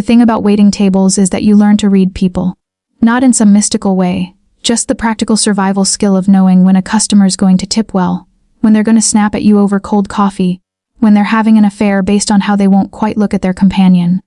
The thing about waiting tables is that you learn to read people. Not in some mystical way, just the practical survival skill of knowing when a customer's going to tip well, when they're going to snap at you over cold coffee, when they're having an affair based on how they won't quite look at their companion.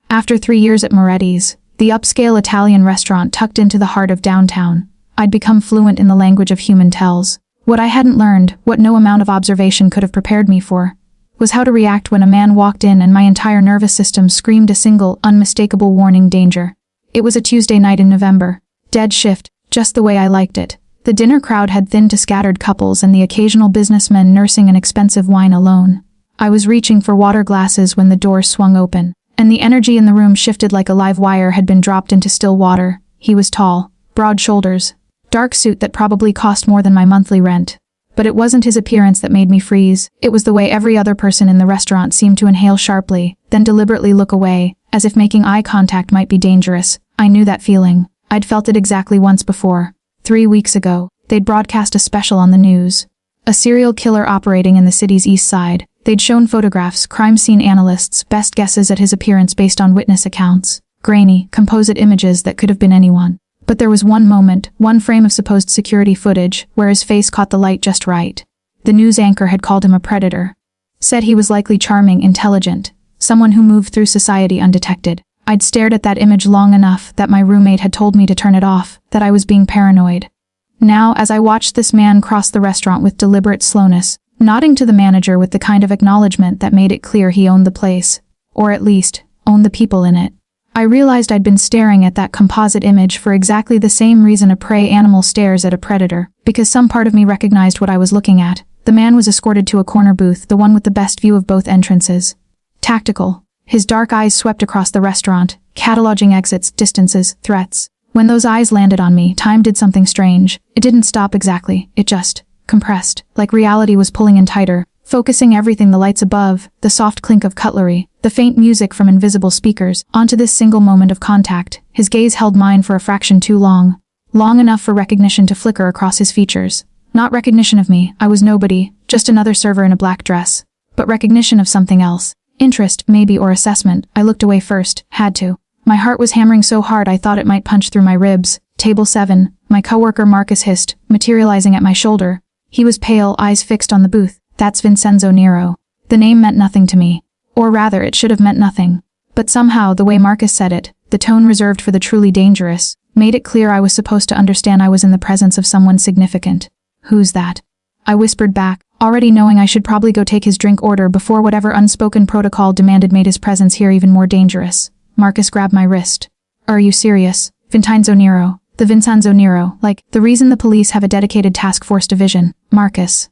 After 3 years at Moretti's, the upscale Italian restaurant tucked into the heart of downtown, I'd become fluent in the language of human tells. What I hadn't learned, what no amount of observation could have prepared me for, was how to react when a man walked in and my entire nervous system screamed a single, unmistakable warning: danger. It was a Tuesday night in November. Dead shift, just the way I liked it. The dinner crowd had thinned to scattered couples and the occasional businessman nursing an expensive wine alone. I was reaching for water glasses when the door swung open, and the energy in the room shifted like a live wire had been dropped into still water. He was tall, broad shoulders, dark suit that probably cost more than my monthly rent. But it wasn't his appearance that made me freeze, it was the way every other person in the restaurant seemed to inhale sharply, then deliberately look away, as if making eye contact might be dangerous. I knew that feeling. I'd felt it exactly once before. 3 weeks ago, they'd broadcast a special on the news. A serial killer operating in the city's east side. They'd shown photographs, crime scene analysts, best guesses at his appearance based on witness accounts. Grainy, composite images that could have been anyone. But there was one moment, one frame of supposed security footage, where his face caught the light just right. The news anchor had called him a predator. Said he was likely charming, intelligent, someone who moved through society undetected. I'd stared at that image long enough that my roommate had told me to turn it off, that I was being paranoid. Now, as I watched this man cross the restaurant with deliberate slowness, nodding to the manager with the kind of acknowledgement that made it clear he owned the place, or at least, owned the people in it, I realized I'd been staring at that composite image for exactly the same reason a prey animal stares at a predator, because some part of me recognized what I was looking at. The man was escorted to a corner booth, the one with the best view of both entrances. Tactical. His dark eyes swept across the restaurant, cataloging exits, distances, threats. When those eyes landed on me, time did something strange. It didn't stop exactly, it just compressed, like reality was pulling in tighter, focusing everything: the lights above, the soft clink of cutlery, the faint music from invisible speakers, onto this single moment of contact. His gaze held mine for a fraction too long. Long enough for recognition to flicker across his features. Not recognition of me, I was nobody, just another server in a black dress. But recognition of something else. Interest, maybe, or assessment. I looked away first, had to. My heart was hammering so hard I thought it might punch through my ribs. Table 7, my coworker Marcus hissed, materializing at my shoulder. He was pale, eyes fixed on the booth. That's Vincenzo Nero. The name meant nothing to me. Or rather, it should have meant nothing. But somehow, the way Marcus said it, the tone reserved for the truly dangerous, made it clear I was supposed to understand I was in the presence of someone significant. Who's that? I whispered back, already knowing I should probably go take his drink order before whatever unspoken protocol demanded made his presence here even more dangerous. Marcus grabbed my wrist. Are you serious? Vincenzo Nero. The Vincenzo Nero, like, the reason the police have a dedicated task force division. Marcus.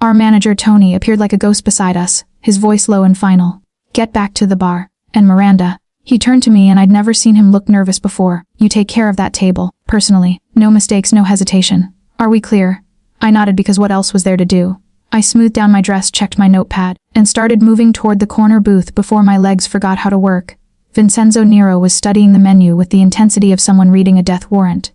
Our manager Tony appeared like a ghost beside us, his voice low and final. Get back to the bar. And Miranda. He turned to me and I'd never seen him look nervous before. You take care of that table, personally. No mistakes, no hesitation. Are we clear? I nodded because what else was there to do? I smoothed down my dress, checked my notepad, and started moving toward the corner booth before my legs forgot how to work. Vincenzo Nero was studying the menu with the intensity of someone reading a death warrant.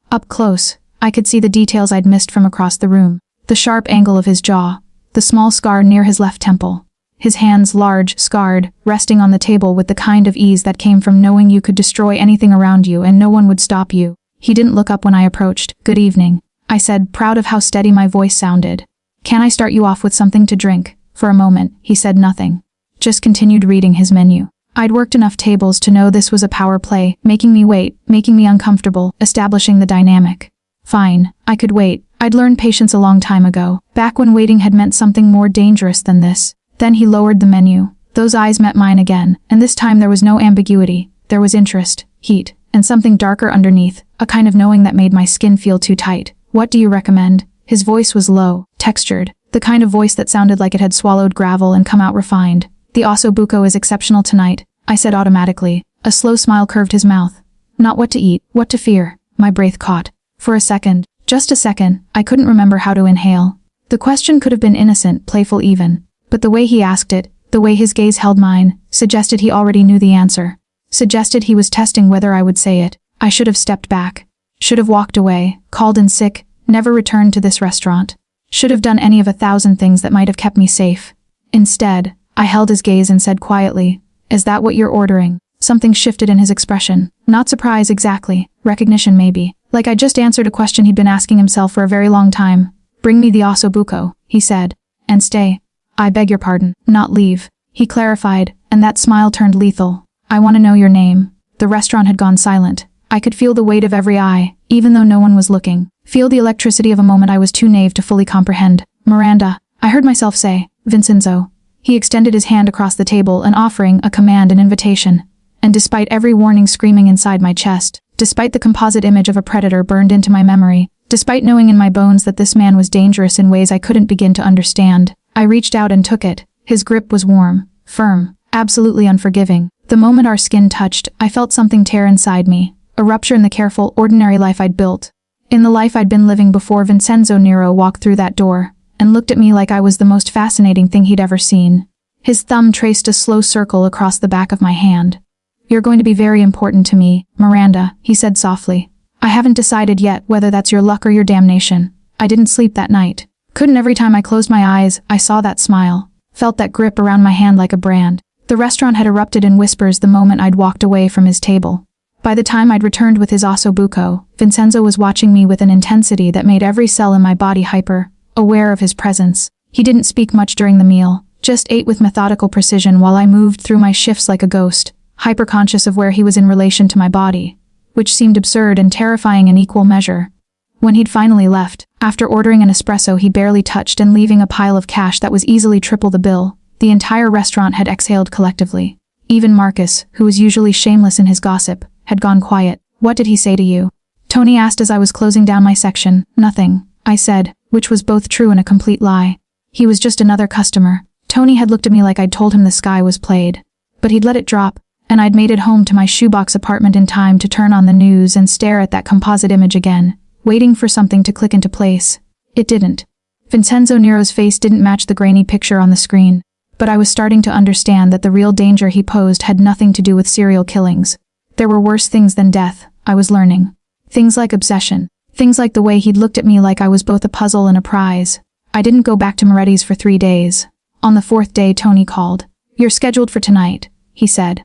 Up close, I could see the details I'd missed from across the room. The sharp angle of his jaw, the small scar near his left temple. His hands, large, scarred, resting on the table with the kind of ease that came from knowing you could destroy anything around you and no one would stop you. He didn't look up when I approached. Good evening, I said, proud of how steady my voice sounded. Can I start you off with something to drink? For a moment, he said nothing. Just continued reading his menu. I'd worked enough tables to know this was a power play, making me wait, making me uncomfortable, establishing the dynamic. Fine, I could wait. I'd learned patience a long time ago, back when waiting had meant something more dangerous than this. Then he lowered the menu. Those eyes met mine again, and this time there was no ambiguity. There was interest, heat, and something darker underneath, a kind of knowing that made my skin feel too tight. What do you recommend? His voice was low, textured, the kind of voice that sounded like it had swallowed gravel and come out refined. The osso buco is exceptional tonight, I said automatically. A slow smile curved his mouth. Not what to eat, what to fear. My breath caught. For a second, just a second, I couldn't remember how to inhale. The question could have been innocent, playful even. But the way he asked it, the way his gaze held mine, suggested he already knew the answer. Suggested he was testing whether I would say it. I should have stepped back. Should have walked away, called in sick, never returned to this restaurant. Should have done any of 1,000 things that might have kept me safe. Instead, I held his gaze and said quietly, "Is that what you're ordering?" Something shifted in his expression. Not surprise exactly. Recognition maybe. Like I just answered a question he'd been asking himself for a very long time. Bring me the ossobuco, he said. And stay. I beg your pardon. Not leave. He clarified, and that smile turned lethal. I want to know your name. The restaurant had gone silent. I could feel the weight of every eye, even though no one was looking. Feel the electricity of a moment I was too naive to fully comprehend. Miranda, I heard myself say. Vincenzo. He extended his hand across the table and offering a command, an invitation. And despite every warning screaming inside my chest, despite the composite image of a predator burned into my memory, despite knowing in my bones that this man was dangerous in ways I couldn't begin to understand, I reached out and took it. His grip was warm, firm, absolutely unforgiving. The moment our skin touched, I felt something tear inside me, a rupture in the careful, ordinary life I'd built. In the life I'd been living before Vincenzo Nero walked through that door, and looked at me like I was the most fascinating thing he'd ever seen. His thumb traced a slow circle across the back of my hand. You're going to be very important to me, Miranda, he said softly. I haven't decided yet whether that's your luck or your damnation. I didn't sleep that night. Couldn't every time I closed my eyes, I saw that smile, felt that grip around my hand like a brand. The restaurant had erupted in whispers the moment I'd walked away from his table. By the time I'd returned with his ossobuco, Vincenzo was watching me with an intensity that made every cell in my body hyper, aware of his presence. He didn't speak much during the meal, just ate with methodical precision while I moved through my shifts like a ghost, hyper-conscious of where he was in relation to my body, which seemed absurd and terrifying in equal measure. When he'd finally left, after ordering an espresso he barely touched and leaving a pile of cash that was easily triple the bill, the entire restaurant had exhaled collectively. Even Marcus, who was usually shameless in his gossip, had gone quiet. What did he say to you? Tony asked as I was closing down my section. Nothing, I said, which was both true and a complete lie. He was just another customer. Tony had looked at me like I'd told him the sky was played. But he'd let it drop, and I'd made it home to my shoebox apartment in time to turn on the news and stare at that composite image again, waiting for something to click into place. It didn't. Vincenzo Nero's face didn't match the grainy picture on the screen, but I was starting to understand that the real danger he posed had nothing to do with serial killings. There were worse things than death, I was learning. Things like obsession. Things like the way he'd looked at me like I was both a puzzle and a prize. I didn't go back to Moretti's for 3 days. On the 4th day Tony called. You're scheduled for tonight, he said.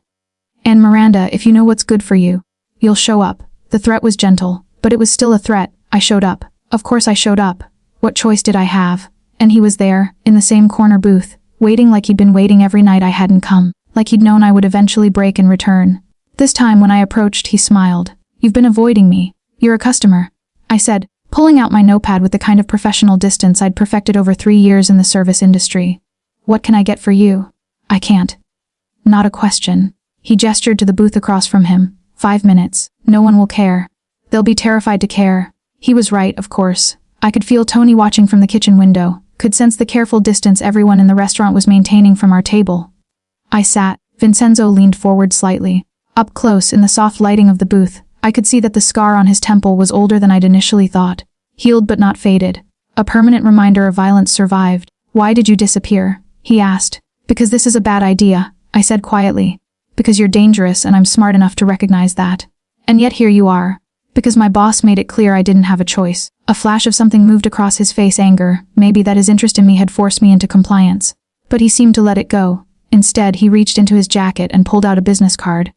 And Miranda, if you know what's good for you, you'll show up. The threat was gentle, but it was still a threat. I showed up. Of course I showed up. What choice did I have? And he was there, in the same corner booth, waiting like he'd been waiting every night I hadn't come, like he'd known I would eventually break and return. This time when I approached he smiled. You've been avoiding me. You're a customer, I said, pulling out my notepad with the kind of professional distance I'd perfected over 3 years in the service industry. What can I get for you? I can't. Not a question. He gestured to the booth across from him. 5 minutes. No one will care. They'll be terrified to care. He was right, of course. I could feel Tony watching from the kitchen window, could sense the careful distance everyone in the restaurant was maintaining from our table. I sat. Vincenzo leaned forward slightly. Up close, in the soft lighting of the booth, I could see that the scar on his temple was older than I'd initially thought. Healed but not faded. A permanent reminder of violence survived. Why did you disappear? He asked. Because this is a bad idea, I said quietly. Because you're dangerous and I'm smart enough to recognize that. And yet here you are. Because my boss made it clear I didn't have a choice. A flash of something moved across his face, anger, maybe that his interest in me had forced me into compliance. But he seemed to let it go. Instead, he reached into his jacket and pulled out a business card.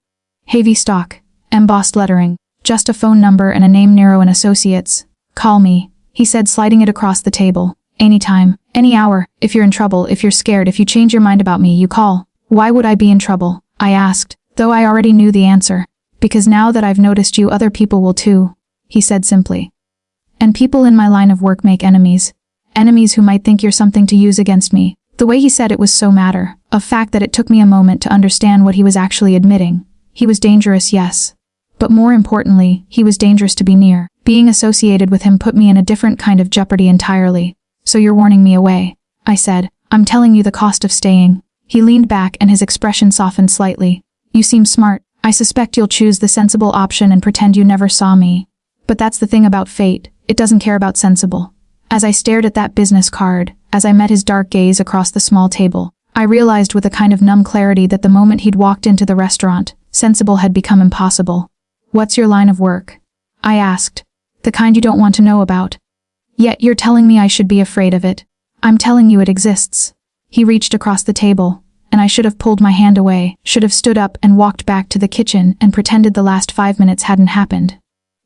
Heavy stock, embossed lettering, just a phone number and a name, Nero and Associates. Call me, he said, sliding it across the table. Anytime, any hour, if you're in trouble, if you're scared, if you change your mind about me, you call. Why would I be in trouble? I asked, though I already knew the answer. Because now that I've noticed you, other people will too, he said simply. And people in my line of work make enemies. Enemies who might think you're something to use against me. The way he said it was so matter of fact that it took me a moment to understand what he was actually admitting. He was dangerous, yes. But more importantly, he was dangerous to be near. Being associated with him put me in a different kind of jeopardy entirely. So you're warning me away, I said. I'm telling you the cost of staying. He leaned back and his expression softened slightly. You seem smart. I suspect you'll choose the sensible option and pretend you never saw me. But that's the thing about fate, it doesn't care about sensible. As I stared at that business card, as I met his dark gaze across the small table, I realized with a kind of numb clarity that the moment he'd walked into the restaurant, sensible had become impossible. What's your line of work? I asked. The kind you don't want to know about. Yet you're telling me I should be afraid of it. I'm telling you it exists. He reached across the table, and I should have pulled my hand away, should have stood up and walked back to the kitchen and pretended the last 5 minutes hadn't happened.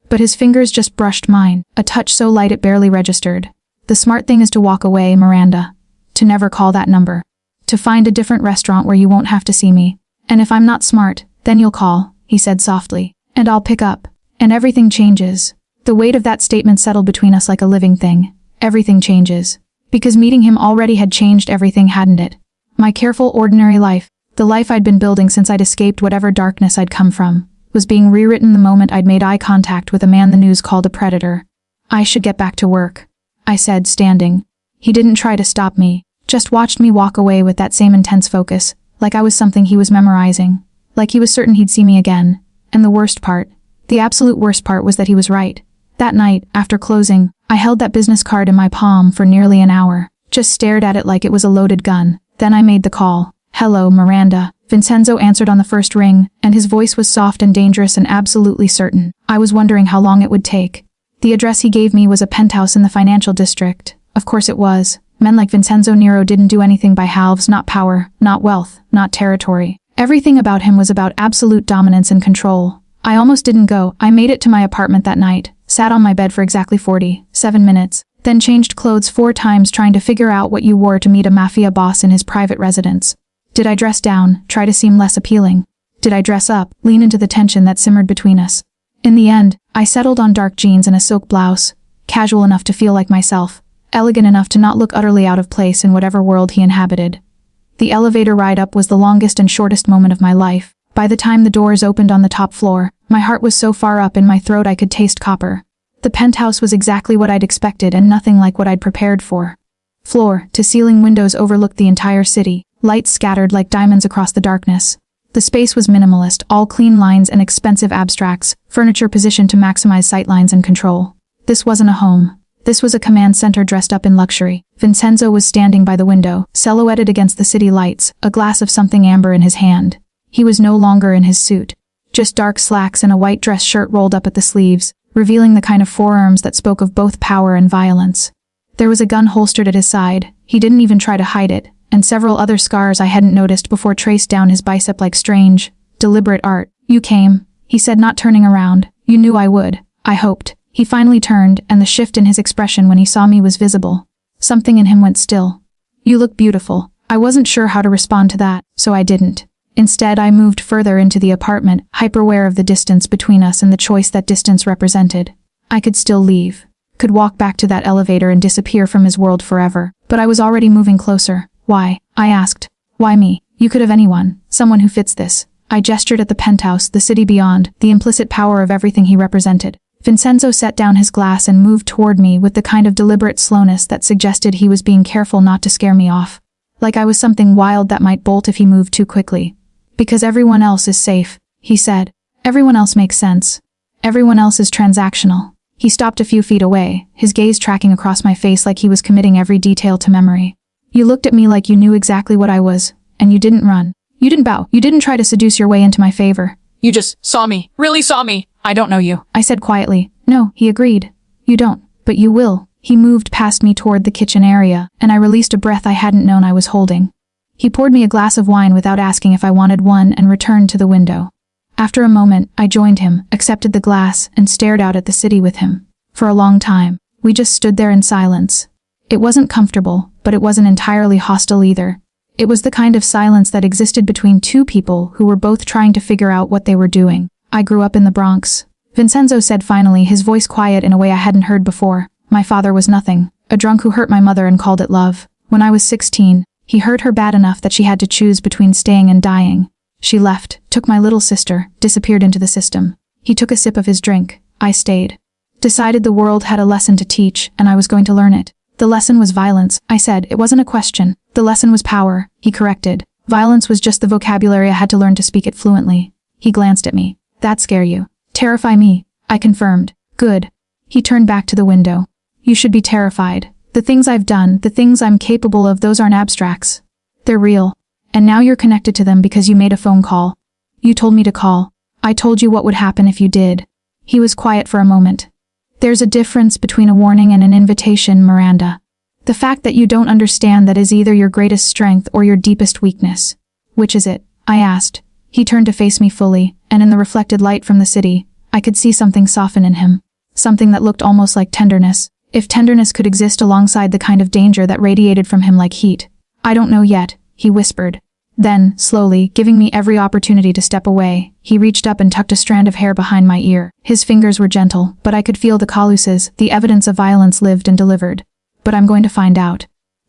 But his fingers just brushed mine, a touch so light it barely registered. The smart thing is to walk away, Miranda. To never call that number. To find a different restaurant where you won't have to see me. And if I'm not smart, then you'll call, he said softly. And I'll pick up. And everything changes. The weight of that statement settled between us like a living thing. Everything changes. Because meeting him already had changed everything, hadn't it? My careful, ordinary life, the life I'd been building since I'd escaped whatever darkness I'd come from, was being rewritten the moment I'd made eye contact with a man the news called a predator. I should get back to work, I said, standing. He didn't try to stop me, just watched me walk away with that same intense focus, like I was something he was memorizing, like he was certain he'd see me again. And the worst part, the absolute worst part, was that he was right. That night, after closing, I held that business card in my palm for nearly an hour, just stared at it like it was a loaded gun. Then I made the call. "Hello, Miranda." Vincenzo answered on the first ring, and his voice was soft and dangerous and absolutely certain. I was wondering how long it would take. The address he gave me was a penthouse in the financial district. Of course it was. Men like Vincenzo Nero didn't do anything by halves, not power, not wealth, not territory. Everything about him was about absolute dominance and control. I almost didn't go. I made it to my apartment that night, sat on my bed for exactly 47 minutes, then changed clothes 4 times trying to figure out what you wore to meet a mafia boss in his private residence. Did I dress down, try to seem less appealing? Did I dress up, lean into the tension that simmered between us? In the end, I settled on dark jeans and a silk blouse, casual enough to feel like myself, elegant enough to not look utterly out of place in whatever world he inhabited. The elevator ride up was the longest and shortest moment of my life. By the time the doors opened on the top floor, my heart was so far up in my throat I could taste copper. The penthouse was exactly what I'd expected and nothing like what I'd prepared for. Floor to ceiling windows overlooked the entire city, lights scattered like diamonds across the darkness. The space was minimalist, all clean lines and expensive abstracts, furniture positioned to maximize sightlines and control. This wasn't a home. This was a command center dressed up in luxury. Vincenzo was standing by the window, silhouetted against the city lights, a glass of something amber in his hand. He was no longer in his suit. Just dark slacks and a white dress shirt rolled up at the sleeves, revealing the kind of forearms that spoke of both power and violence. There was a gun holstered at his side. He didn't even try to hide it, and several other scars I hadn't noticed before traced down his bicep like strange, deliberate art. "You came," he said, not turning around. "You knew I would. I hoped." He finally turned, and the shift in his expression when he saw me was visible. Something in him went still. "You look beautiful." I wasn't sure how to respond to that, so I didn't. Instead, I moved further into the apartment, hyper-aware of the distance between us and the choice that distance represented. I could still leave. Could walk back to that elevator and disappear from his world forever. But I was already moving closer. "Why?" I asked. "Why me? You could have anyone. Someone who fits this." I gestured at the penthouse, the city beyond, the implicit power of everything he represented. Vincenzo set down his glass and moved toward me with the kind of deliberate slowness that suggested he was being careful not to scare me off. Like I was something wild that might bolt if he moved too quickly. "Because everyone else is safe," he said. "Everyone else makes sense. Everyone else is transactional." He stopped a few feet away, his gaze tracking across my face like he was committing every detail to memory. "You looked at me like you knew exactly what I was, and you didn't run. You didn't bow. You didn't try to seduce your way into my favor. You just saw me. Really saw me. I don't know you," I said quietly. "No," he agreed. "You don't, but you will." He moved past me toward the kitchen area, and I released a breath I hadn't known I was holding. He poured me a glass of wine without asking if I wanted one and returned to the window. After a moment, I joined him, accepted the glass, and stared out at the city with him. For a long time, we just stood there in silence. It wasn't comfortable, but it wasn't entirely hostile either. It was the kind of silence that existed between two people who were both trying to figure out what they were doing. "I grew up in the Bronx," Vincenzo said finally, his voice quiet in a way I hadn't heard before. "My father was nothing, a drunk who hurt my mother and called it love. When I was 16, he hurt her bad enough that she had to choose between staying and dying. She left, took my little sister, disappeared into the system. He took a sip of his drink. I stayed. Decided the world had a lesson to teach, and I was going to learn it. The lesson was violence," I said. "It wasn't a question. The lesson was power," he corrected. "Violence was just the vocabulary I had to learn to speak it fluently." He glanced at me. "That scare you?" "Terrify me," I confirmed. "Good." He turned back to the window. "You should be terrified. The things I've done, the things I'm capable of, those aren't abstracts. They're real. And now you're connected to them because you made a phone call. You told me to call. I told you what would happen if you did." He was quiet for a moment. "There's a difference between a warning and an invitation, Miranda. The fact that you don't understand that is either your greatest strength or your deepest weakness. Which is it? I asked. He turned to face me fully, and in the reflected light from the city, I could see something soften in him. Something that looked almost like tenderness. If tenderness could exist alongside the kind of danger that radiated from him like heat. I don't know yet, he whispered. Then, slowly, giving me every opportunity to step away, he reached up and tucked a strand of hair behind my ear. His fingers were gentle, but I could feel the calluses, the evidence of violence lived and delivered. But I'm going to find out.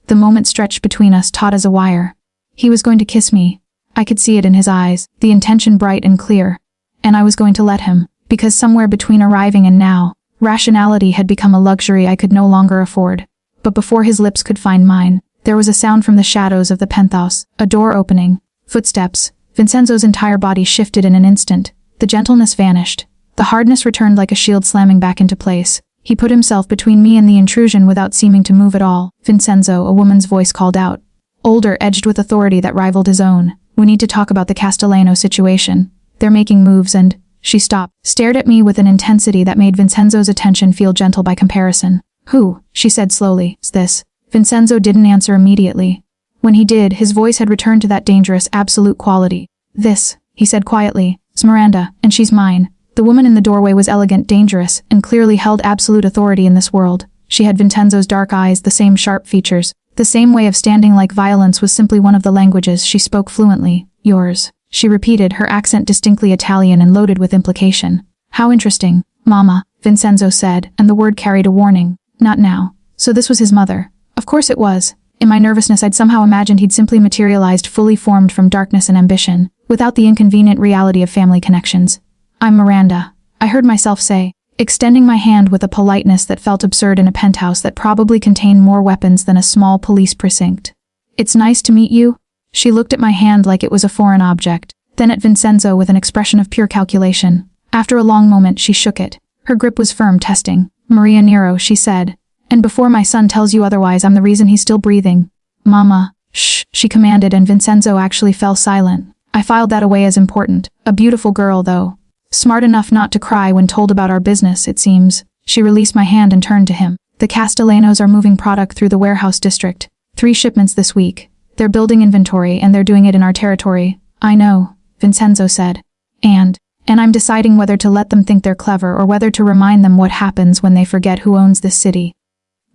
The moment stretched between us, taut as a wire. He was going to kiss me. I could see it in his eyes, the intention bright and clear. And I was going to let him, because somewhere between arriving and now, rationality had become a luxury I could no longer afford. But before his lips could find mine, there was a sound from the shadows of the penthouse, a door opening, footsteps. Vincenzo's entire body shifted in an instant. The gentleness vanished. The hardness returned like a shield slamming back into place. He put himself between me and the intrusion without seeming to move at all. Vincenzo, a woman's voice called out. Older, edged with authority that rivaled his own. We need to talk about the Castellano situation. They're making moves and... She stopped, stared at me with an intensity that made Vincenzo's attention feel gentle by comparison. Who? She said slowly. Is this? Vincenzo didn't answer immediately. When he did, his voice had returned to that dangerous, absolute quality. This, he said quietly, is Miranda, and she's mine. The woman in the doorway was elegant, dangerous, and clearly held absolute authority in this world. She had Vincenzo's dark eyes, the same sharp features. The same way of standing like violence was simply one of the languages she spoke fluently. Yours. She repeated, her accent distinctly Italian and loaded with implication. How interesting, Mama, Vincenzo said, and the word carried a warning. Not now. So this was his mother. Of course it was. In my nervousness I'd somehow imagined he'd simply materialized fully formed from darkness and ambition, without the inconvenient reality of family connections. I'm Miranda, I heard myself say, extending my hand with a politeness that felt absurd in a penthouse that probably contained more weapons than a small police precinct. It's nice to meet you. She looked at my hand like it was a foreign object, then at Vincenzo with an expression of pure calculation. After a long moment she shook it. Her grip was firm, testing. Maria Nero, she said. And before my son tells you otherwise, I'm the reason he's still breathing. Mama, shh, she commanded, and Vincenzo actually fell silent. I filed that away as important. A beautiful girl, though. Smart enough not to cry when told about our business, it seems. She released my hand and turned to him. The Castellanos are moving product through the warehouse district. 3 shipments this week. They're building inventory and they're doing it in our territory. I know, Vincenzo said. And I'm deciding whether to let them think they're clever or whether to remind them what happens when they forget who owns this city.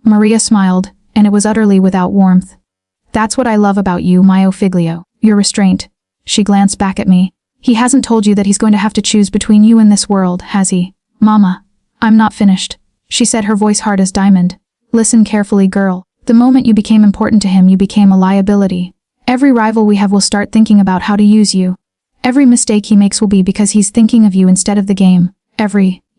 Maria smiled, and it was utterly without warmth. That's what I love about you, mio figlio, your restraint. She glanced back at me. He hasn't told you that he's going to have to choose between you and this world, has he? Mama, I'm not finished. She said, her voice hard as diamond. Listen carefully, girl. The moment you became important to him, you became a liability. Every rival we have will start thinking about how to use you. Every mistake he makes will be because he's thinking of you instead of the game.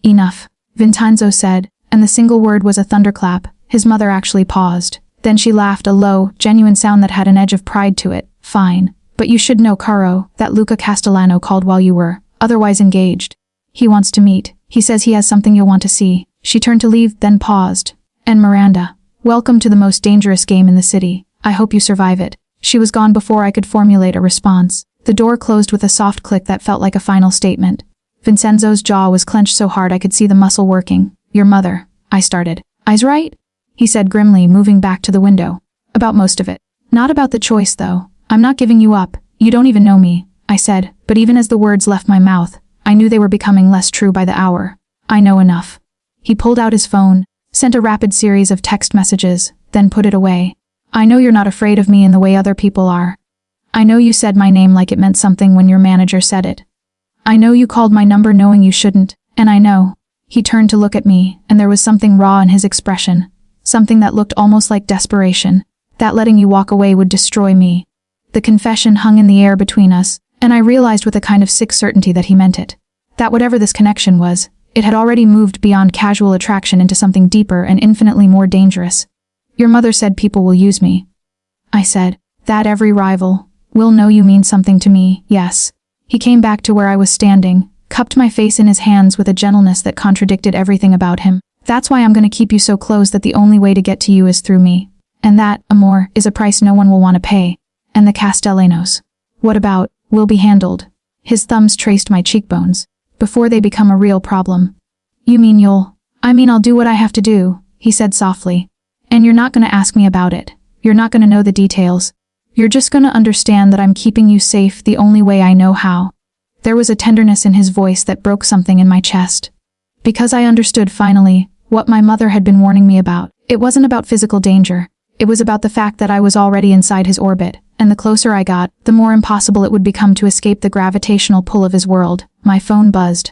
Enough, Vincenzo said, and the single word was a thunderclap. His mother actually paused. Then she laughed, a low, genuine sound that had an edge of pride to it. Fine. But you should know, Caro, that Luca Castellano called while you were otherwise engaged. He wants to meet. He says he has something you'll want to see. She turned to leave, then paused. And Miranda, welcome to the most dangerous game in the city. I hope you survive it. She was gone before I could formulate a response. The door closed with a soft click that felt like a final statement. Vincenzo's jaw was clenched so hard I could see the muscle working. Your mother, I started. I's right? He said grimly, moving back to the window. About most of it. Not about the choice, though. I'm not giving you up. You don't even know me, I said, but even as the words left my mouth, I knew they were becoming less true by the hour. I know enough. He pulled out his phone, sent a rapid series of text messages, then put it away. I know you're not afraid of me in the way other people are. I know you said my name like it meant something when your manager said it. I know you called my number knowing you shouldn't, and I know. He turned to look at me, and there was something raw in his expression. Something that looked almost like desperation. That letting you walk away would destroy me. The confession hung in the air between us, and I realized with a kind of sick certainty that he meant it. That whatever this connection was, it had already moved beyond casual attraction into something deeper and infinitely more dangerous. Your mother said people will use me. I said, that every rival will know you mean something to me, yes. He came back to where I was standing, cupped my face in his hands with a gentleness that contradicted everything about him. That's why I'm going to keep you so close that the only way to get to you is through me. And that, amor, is a price no one will want to pay. And the Castellanos. What about, will be handled. His thumbs traced my cheekbones. Before they become a real problem. You mean I'll do what I have to do, he said softly. And you're not going to ask me about it. You're not going to know the details. You're just gonna understand that I'm keeping you safe the only way I know how. There was a tenderness in his voice that broke something in my chest. Because I understood finally what my mother had been warning me about. It wasn't about physical danger. It was about the fact that I was already inside his orbit, and the closer I got, the more impossible it would become to escape the gravitational pull of his world. My phone buzzed.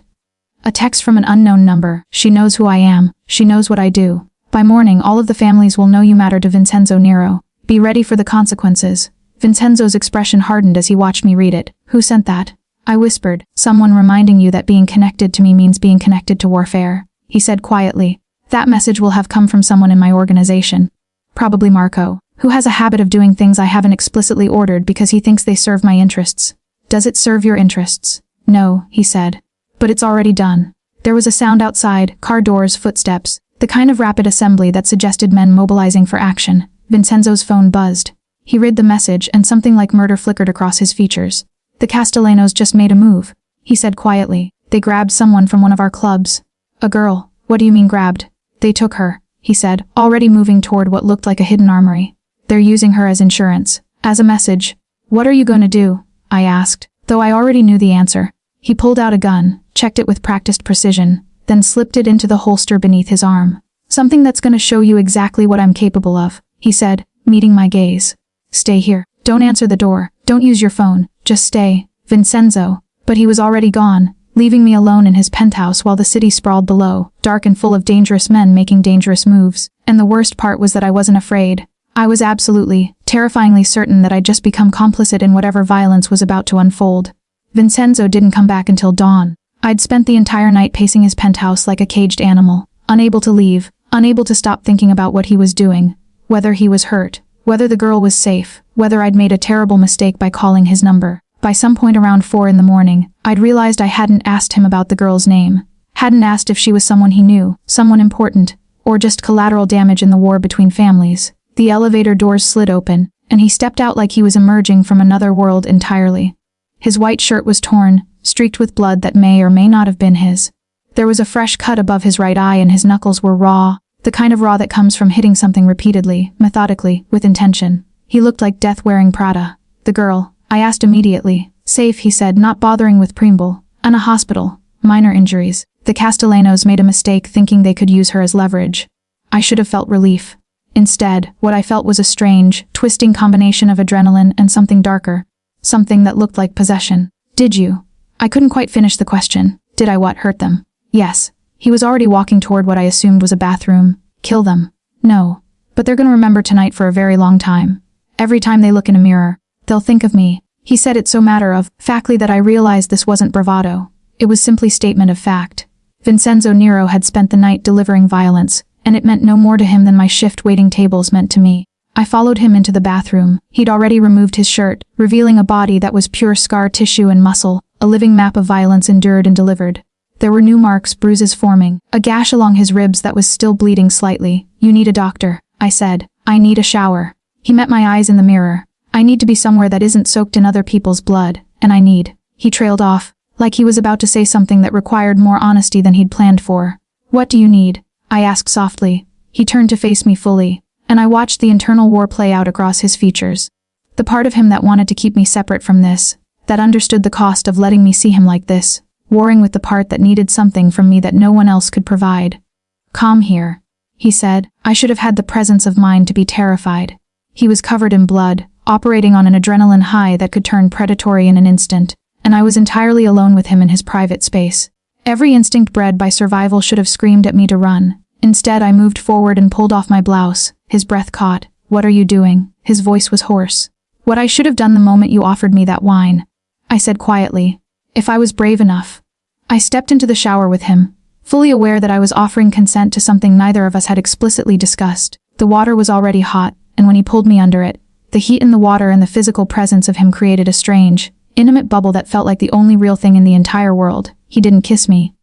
A text from an unknown number. She knows who I am. She knows what I do. By morning, all of the families will know you matter to Vincenzo Nero. Be ready for the consequences. Vincenzo's expression hardened as he watched me read it. Who sent that? I whispered. Someone reminding you that being connected to me means being connected to warfare. He said quietly. That message will have come from someone in my organization. Probably Marco, who has a habit of doing things I haven't explicitly ordered because he thinks they serve my interests. Does it serve your interests? No, he said. But it's already done. There was a sound outside, car doors, footsteps, the kind of rapid assembly that suggested men mobilizing for action. Vincenzo's phone buzzed. He read the message and something like murder flickered across his features. The Castellanos just made a move, he said quietly. They grabbed someone from one of our clubs. A girl. What do you mean grabbed? They took her, he said, already moving toward what looked like a hidden armory. They're using her as insurance. As a message. What are you going to do? I asked, though I already knew the answer. He pulled out a gun, checked it with practiced precision, then slipped it into the holster beneath his arm. Something that's going to show you exactly what I'm capable of, he said, meeting my gaze. Stay here. Don't answer the door. Don't use your phone. Just stay. Vincenzo. But he was already gone, leaving me alone in his penthouse while the city sprawled below, dark and full of dangerous men making dangerous moves. And the worst part was that I wasn't afraid. I was absolutely, terrifyingly certain that I'd just become complicit in whatever violence was about to unfold. Vincenzo didn't come back until dawn. I'd spent the entire night pacing his penthouse like a caged animal, unable to leave, unable to stop thinking about what he was doing, whether he was hurt, whether the girl was safe, whether I'd made a terrible mistake by calling his number. By some point around 4 a.m, I'd realized I hadn't asked him about the girl's name, hadn't asked if she was someone he knew, someone important, or just collateral damage in the war between families. The elevator doors slid open, and he stepped out like he was emerging from another world entirely. His white shirt was torn, streaked with blood that may or may not have been his. There was a fresh cut above his right eye and his knuckles were raw, the kind of raw that comes from hitting something repeatedly, methodically, with intention. He looked like death wearing Prada. The girl, I asked immediately. Safe, he said, not bothering with Preamble. And a hospital. Minor injuries. The Castellanos made a mistake thinking they could use her as leverage. I should have felt relief. Instead, what I felt was a strange, twisting combination of adrenaline and something darker. Something that looked like possession. Did you? I couldn't quite finish the question. Did I what, hurt them? Yes. He was already walking toward what I assumed was a bathroom. Kill them? No. But they're gonna remember tonight for a very long time. Every time they look in a mirror, they'll think of me. He said it so matter-of-factly that I realized this wasn't bravado. It was simply statement of fact. Vincenzo Nero had spent the night delivering violence, and it meant no more to him than my shift waiting tables meant to me. I followed him into the bathroom. He'd already removed his shirt, revealing a body that was pure scar tissue and muscle, a living map of violence endured and delivered. There were new marks, bruises forming, a gash along his ribs that was still bleeding slightly. You need a doctor, I said. I need a shower. He met my eyes in the mirror. I need to be somewhere that isn't soaked in other people's blood, and I need. He trailed off, like he was about to say something that required more honesty than he'd planned for. What do you need? I asked softly. He turned to face me fully, and I watched the internal war play out across his features. The part of him that wanted to keep me separate from this, that understood the cost of letting me see him like this, warring with the part that needed something from me that no one else could provide. Calm here, he said. I should have had the presence of mind to be terrified. He was covered in blood, operating on an adrenaline high that could turn predatory in an instant, and I was entirely alone with him in his private space. Every instinct bred by survival should have screamed at me to run. Instead, I moved forward and pulled off my blouse. His breath caught. What are you doing? His voice was hoarse. What I should have done the moment you offered me that wine, I said quietly. If I was brave enough. I stepped into the shower with him, fully aware that I was offering consent to something neither of us had explicitly discussed. The water was already hot, and when he pulled me under it, the heat in the water and the physical presence of him created a strange, intimate bubble that felt like the only real thing in the entire world. He didn't kiss me.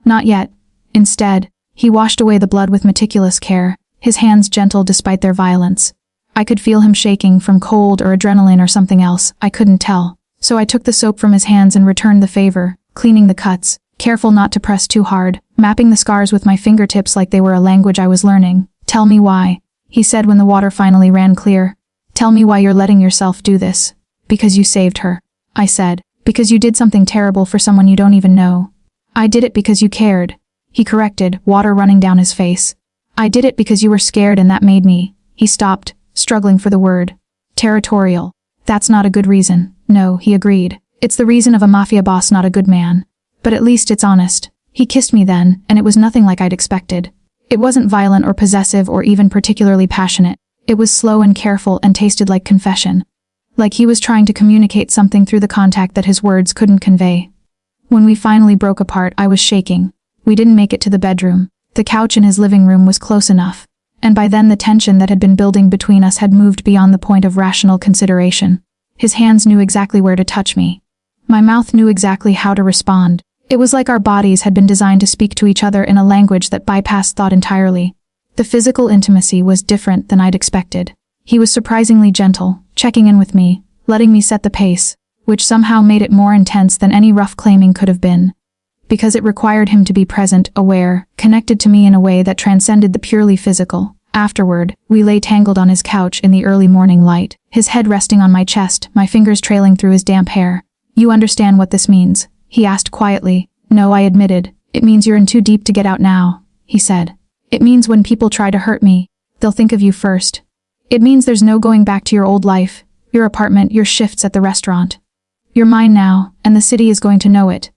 Not yet. Instead, he washed away the blood with meticulous care, his hands gentle despite their violence. I could feel him shaking from cold or adrenaline or something else, I couldn't tell. So I took the soap from his hands and returned the favor, cleaning the cuts, careful not to press too hard, mapping the scars with my fingertips like they were a language I was learning. Tell me why, he said when the water finally ran clear. Tell me why you're letting yourself do this. Because you saved her, I said. Because you did something terrible for someone you don't even know. I did it because you cared, he corrected, water running down his face. I did it because you were scared and that made me. He stopped, struggling for the word. Territorial. That's not a good reason. No, he agreed. It's the reason of a mafia boss, not a good man. But at least it's honest. He kissed me then, and it was nothing like I'd expected. It wasn't violent or possessive or even particularly passionate. It was slow and careful and tasted like confession. Like he was trying to communicate something through the contact that his words couldn't convey. When we finally broke apart, I was shaking. We didn't make it to the bedroom. The couch in his living room was close enough. And by then the tension that had been building between us had moved beyond the point of rational consideration. His hands knew exactly where to touch me. My mouth knew exactly how to respond. It was like our bodies had been designed to speak to each other in a language that bypassed thought entirely. The physical intimacy was different than I'd expected. He was surprisingly gentle, checking in with me, letting me set the pace, which somehow made it more intense than any rough claiming could have been. Because it required him to be present, aware, connected to me in a way that transcended the purely physical. Afterward, we lay tangled on his couch in the early morning light, his head resting on my chest, my fingers trailing through his damp hair. You understand what this means? He asked quietly. No, I admitted. It means you're in too deep to get out now, he said. It means when people try to hurt me, they'll think of you first. It means there's no going back to your old life, your apartment, your shifts at the restaurant. You're mine now, and the city is going to know it.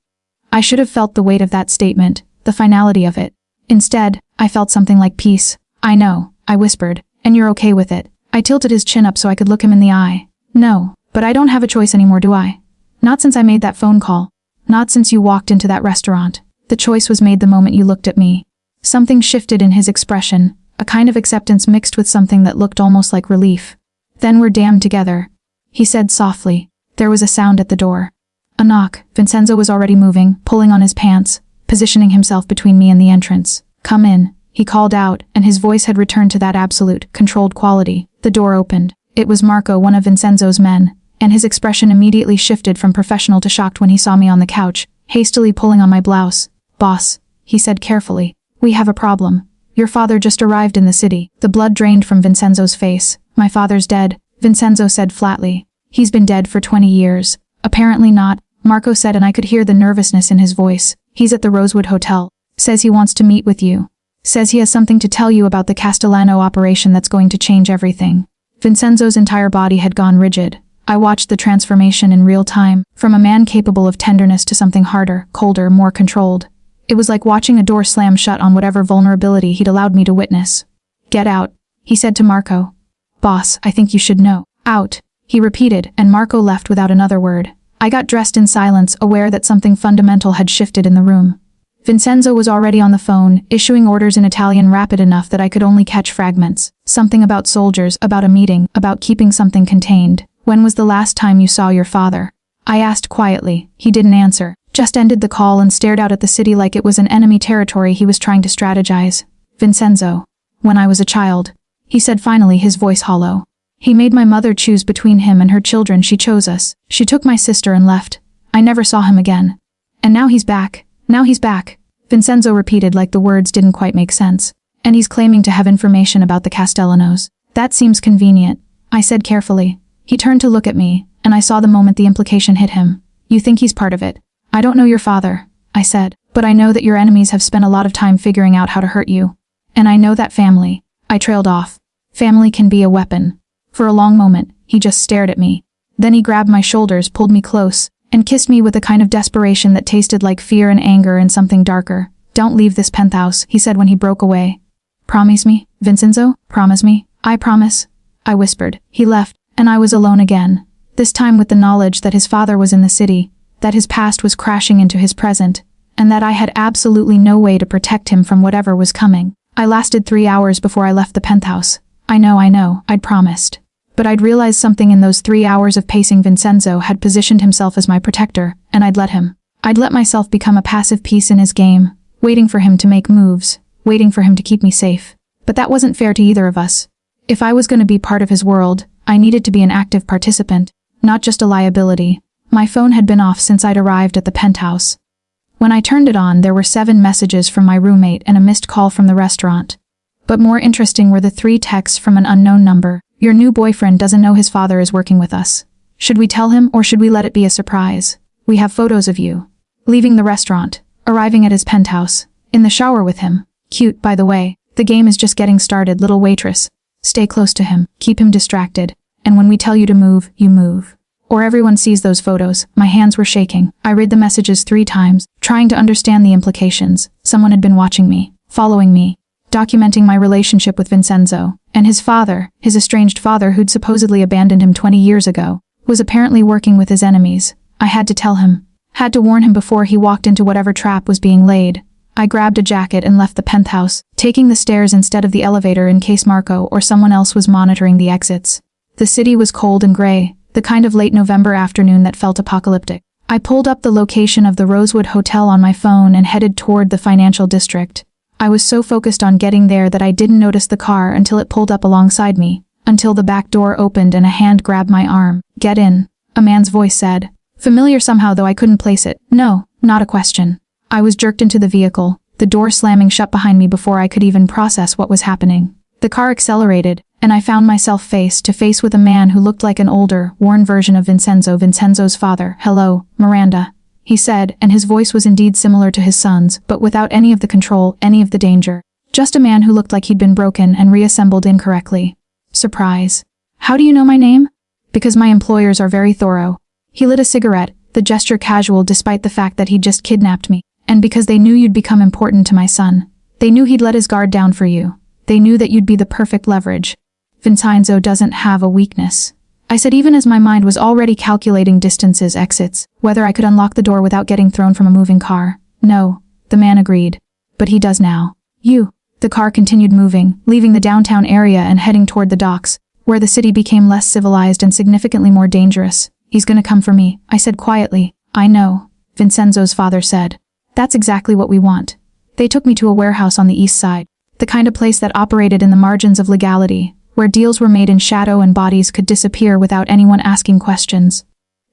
I should have felt the weight of that statement, the finality of it. Instead, I felt something like peace. I know, I whispered, and you're okay with it. I tilted his chin up so I could look him in the eye. No, but I don't have a choice anymore, do I? Not since I made that phone call. Not since you walked into that restaurant. The choice was made the moment you looked at me. Something shifted in his expression, a kind of acceptance mixed with something that looked almost like relief. Then we're damned together, he said softly. There was a sound at the door. A knock. Vincenzo was already moving, pulling on his pants, positioning himself between me and the entrance. Come in, he called out, and his voice had returned to that absolute, controlled quality. The door opened. It was Marco, one of Vincenzo's men, and his expression immediately shifted from professional to shocked when he saw me on the couch, hastily pulling on my blouse. Boss, he said carefully, we have a problem. Your father just arrived in the city. The blood drained from Vincenzo's face. My father's dead, Vincenzo said flatly. He's been dead for 20 years. Apparently not, Marco said, and I could hear the nervousness in his voice. He's at the Rosewood Hotel. Says he wants to meet with you. Says he has something to tell you about the Castellano operation that's going to change everything. Vincenzo's entire body had gone rigid. I watched the transformation in real time, from a man capable of tenderness to something harder, colder, more controlled. It was like watching a door slam shut on whatever vulnerability he'd allowed me to witness. Get out, he said to Marco. Boss, I think you should know. Out, he repeated, and Marco left without another word. I got dressed in silence, aware that something fundamental had shifted in the room. Vincenzo was already on the phone, issuing orders in Italian rapid enough that I could only catch fragments. Something about soldiers, about a meeting, about keeping something contained. When was the last time you saw your father? I asked quietly. He didn't answer. Just ended the call and stared out at the city like it was an enemy territory he was trying to strategize. Vincenzo. When I was a child, he said finally, his voice hollow. He made my mother choose between him and her children. She chose us. She took my sister and left. I never saw him again. And now he's back. Now he's back. Vincenzo repeated like the words didn't quite make sense. And he's claiming to have information about the Castellanos. That seems convenient, I said carefully. He turned to look at me, and I saw the moment the implication hit him. You think he's part of it? I don't know your father, I said, but I know that your enemies have spent a lot of time figuring out how to hurt you. And I know that family. I trailed off. Family can be a weapon. For a long moment, he just stared at me. Then he grabbed my shoulders, pulled me close, and kissed me with a kind of desperation that tasted like fear and anger and something darker. Don't leave this penthouse, he said when he broke away. Promise me, Vincenzo? Promise me? I promise, I whispered. He left, and I was alone again. This time with the knowledge that his father was in the city, that his past was crashing into his present, and that I had absolutely no way to protect him from whatever was coming. I lasted 3 hours before I left the penthouse. I know, I'd promised. But I'd realized something in those 3 hours of pacing. Vincenzo had positioned himself as my protector, and I'd let him. I'd let myself become a passive piece in his game, waiting for him to make moves, waiting for him to keep me safe. But that wasn't fair to either of us. If I was going to be part of his world, I needed to be an active participant, not just a liability. My phone had been off since I'd arrived at the penthouse. When I turned it on, there were 7 messages from my roommate and a missed call from the restaurant. But more interesting were the 3 texts from an unknown number. Your new boyfriend doesn't know his father is working with us. Should we tell him or should we let it be a surprise? We have photos of you leaving the restaurant, arriving at his penthouse, in the shower with him. Cute, by the way. The game is just getting started, little waitress. Stay close to him, keep him distracted, and when we tell you to move, you move. Or everyone sees those photos. My hands were shaking. I read the messages 3 times, trying to understand the implications. Someone had been watching me, following me, documenting my relationship with Vincenzo. And his father, his estranged father who'd supposedly abandoned him 20 years ago, was apparently working with his enemies. I had to tell him. Had to warn him before he walked into whatever trap was being laid. I grabbed a jacket and left the penthouse, taking the stairs instead of the elevator in case Marco or someone else was monitoring the exits. The city was cold and gray, the kind of late November afternoon that felt apocalyptic. I pulled up the location of the Rosewood Hotel on my phone and headed toward the financial district. I was so focused on getting there that I didn't notice the car until it pulled up alongside me, until the back door opened and a hand grabbed my arm. Get in, a man's voice said. Familiar somehow, though I couldn't place it. No, not a question. I was jerked into the vehicle, the door slamming shut behind me before I could even process what was happening. The car accelerated, and I found myself face to face with a man who looked like an older, worn version of Vincenzo's father. Hello, Miranda, he said, and his voice was indeed similar to his son's, but without any of the control, any of the danger. Just a man who looked like he'd been broken and reassembled incorrectly. Surprise. How do you know my name? Because my employers are very thorough. He lit a cigarette, the gesture casual despite the fact that he'd just kidnapped me. And because they knew you'd become important to my son. They knew he'd let his guard down for you. They knew that you'd be the perfect leverage. Vincenzo doesn't have a weakness. I said, even as my mind was already calculating distances, exits, whether I could unlock the door without getting thrown from a moving car. No, the man agreed. But he does now. You. The car continued moving, leaving the downtown area and heading toward the docks, where the city became less civilized and significantly more dangerous. He's gonna come for me, I said quietly. I know, Vincenzo's father said. That's exactly what we want. They took me to a warehouse on the east side, the kind of place that operated in the margins of legality, where deals were made in shadow and bodies could disappear without anyone asking questions.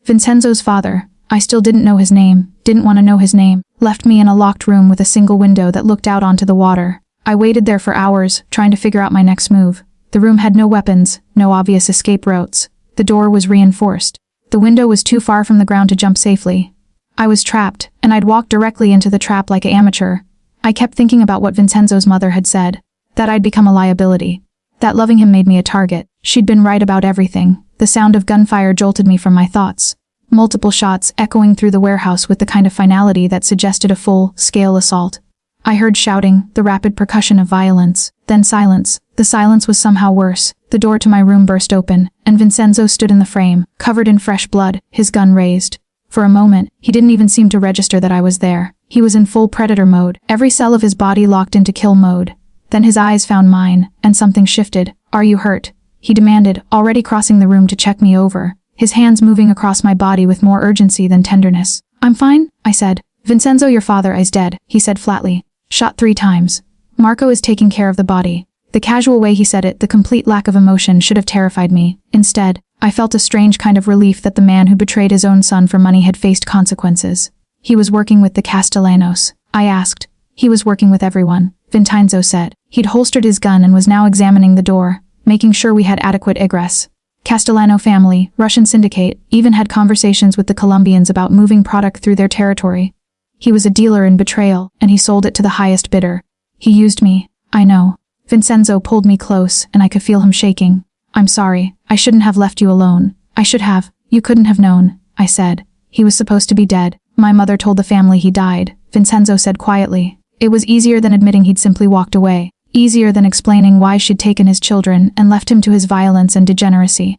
Vincenzo's father, I still didn't know his name, didn't want to know his name, left me in a locked room with a single window that looked out onto the water. I waited there for hours, trying to figure out my next move. The room had no weapons, no obvious escape routes. The door was reinforced. The window was too far from the ground to jump safely. I was trapped, and I'd walked directly into the trap like an amateur. I kept thinking about what Vincenzo's mother had said, that I'd become a liability, that loving him made me a target. She'd been right about everything. The sound of gunfire jolted me from my thoughts. Multiple shots echoing through the warehouse with the kind of finality that suggested a full-scale assault. I heard shouting, the rapid percussion of violence, then silence. The silence was somehow worse. The door to my room burst open, and Vincenzo stood in the frame, covered in fresh blood, his gun raised. For a moment, he didn't even seem to register that I was there. He was in full predator mode, every cell of his body locked into kill mode. Then his eyes found mine, and something shifted. Are you hurt? He demanded, already crossing the room to check me over, his hands moving across my body with more urgency than tenderness. I'm fine, I said. Vincenzo, your father, is dead, he said flatly. Shot 3 times. Marco is taking care of the body. The casual way he said it, the complete lack of emotion, should have terrified me. Instead, I felt a strange kind of relief that the man who betrayed his own son for money had faced consequences. He was working with the Castellanos. I asked. He was working with everyone, Vincenzo said. He'd holstered his gun and was now examining the door, making sure we had adequate egress. Castellano family, Russian syndicate, even had conversations with the Colombians about moving product through their territory. He was a dealer in betrayal, and he sold it to the highest bidder. He used me. I know. Vincenzo pulled me close, and I could feel him shaking. I'm sorry. I shouldn't have left you alone. I should have. You couldn't have known, I said. He was supposed to be dead. My mother told the family he died, Vincenzo said quietly. It was easier than admitting he'd simply walked away. Easier than explaining why she'd taken his children and left him to his violence and degeneracy.